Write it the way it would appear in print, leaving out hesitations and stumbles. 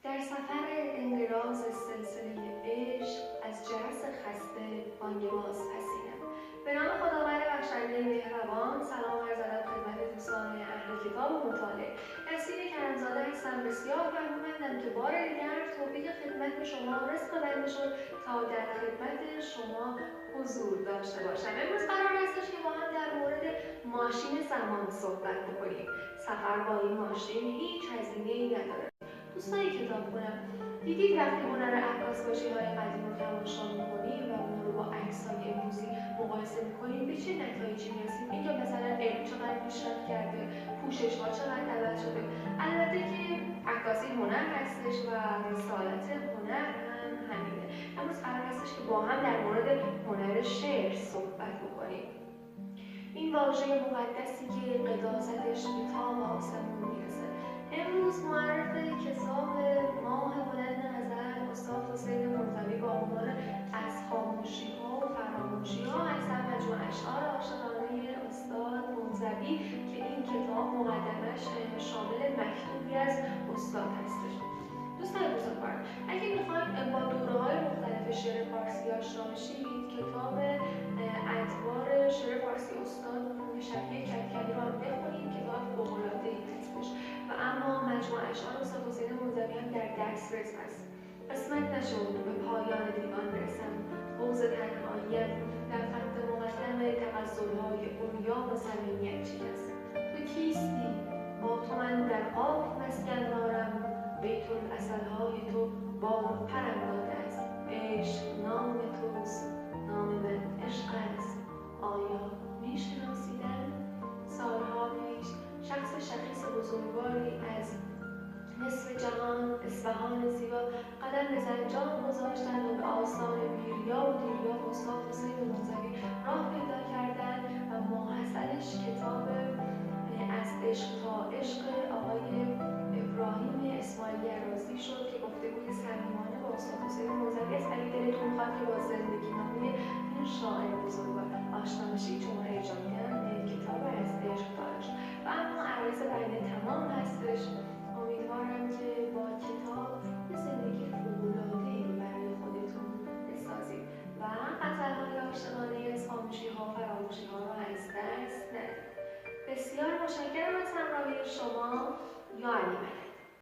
در سفر انقراض سلسله عشق از جرس خسته بانگ باز پسیدم. به نام خداوند بخشنده مهربان. سلام عرض ادب خدمت دوستان اهل کتاب و مطالعه. نسیم کرمزاده هستم. بسیار ممنونم که بار دیگر توفیق خدمت به شما رزق بنده شد تا در خدمت شما حضور داشته باشم. امروز قرار هستش که با هم در مورد ماشین زمان صحبت بکنیم. سفر با این ماشین هیچ هزینه‌ای نداره. دوستای کتاب خونم، دیدید وقتی هنر عکاس‌کشی‌های قدیم رو تماشا می‌کنیم و اون رو با عکس‌های امروزی مقایسه می‌کنیم به چه نتایجی می‌رسیم؟ اینکه مثلا علم چقدر پیشرفت کرده، پوشش‌ها چقدر عوض شده. البته که عکاسی هنر هستش و رسالت هنر هم همینه. امروز قرار هستش که با هم در مورد هنر شعر صحبت بکنیم. این واژه مقدسی که قداستش به تاق آسمون میرسه. امروز معرف کتاب ماه بلند نظر استاد حسین منزوی با عنوان از خاموشی‌ها و فراموشی‌ها از مجموعه اشعار عاشقانه استاد منزوی که این کتاب مقدمش شامل مکتوبی از استاد هستش. دوستان بزرگوار، اگه میخواید با دوره‌های مختلف شعر فارسی آشنا بشید، کتاب ادوار شعر فارسی استاد شفیع کدکنی رو هم بخونید. کتاب فوق‌العاده‌ای هستش و اما مجموعه اشعار استاد حسین منزوی هم در دسترس است. قسمت نشد به پایان دیوان برسم، حوض تنهاییم در خط مقدم تغزل‌های عریا و صمیمیت شکست. تو کیستی؟ با تو من در قاف مسکن دارم، بیت العسل‌های تو بال و پرم داده است. عشق نام توست، نام من عشق است. آیا میشناسیدن؟ سالها پیش شخص شخیص بزرگواری از نصف جهان اصفهان زیبا قدم به زنجان گذاشتند و به آستان بیریا و دیریا استاد حسین منزوی راه پیدا کردند و ماحصلش کتاب